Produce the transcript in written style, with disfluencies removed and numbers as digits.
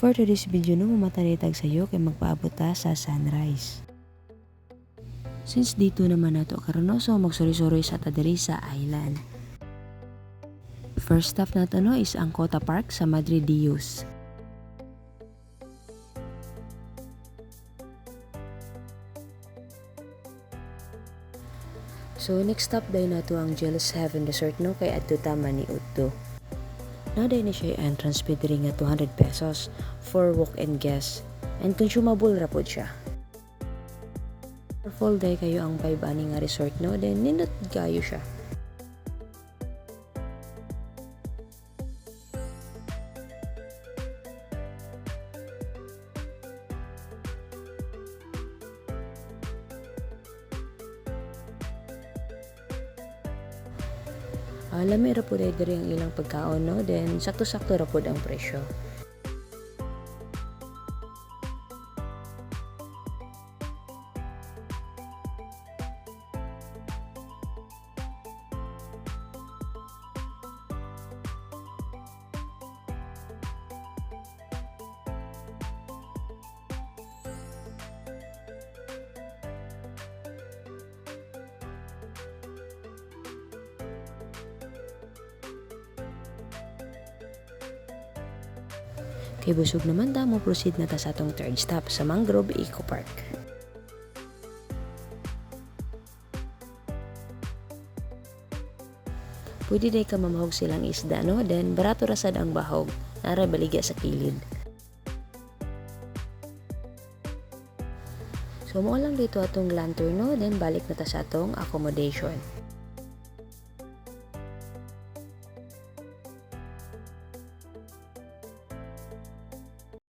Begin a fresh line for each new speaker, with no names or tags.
For today's video no, mamatanitag sa'yo kay magpaabot ta sa sunrise. Since dito naman nato karon no, so magsuri-suri sa tadiri sa island. First stop nato no is ang Kota Park sa Madre Dios. So next stop day nato ang Jealous Heaven Resort no kay adto ta Maniudto. Now day na siya entrance fee diri nga 200 pesos for walk-in guests and consumable ra pod siya. Full day kayo ang 5 ani nga resort no, then nindot kayo siya. Lami ra po diri ang ilang pagkaon no, then sakto-sakto ra po ang presyo. Kay busog naman ta mo proceed na ta sa atong third stop sa Mangrove Eco Park. Pwede day ka mamahog silang isda no, then barato ra sad ang bahog, nara baligya sa kilid. So mo lang dito atong lantern no, then balik na ta sa atong accommodation.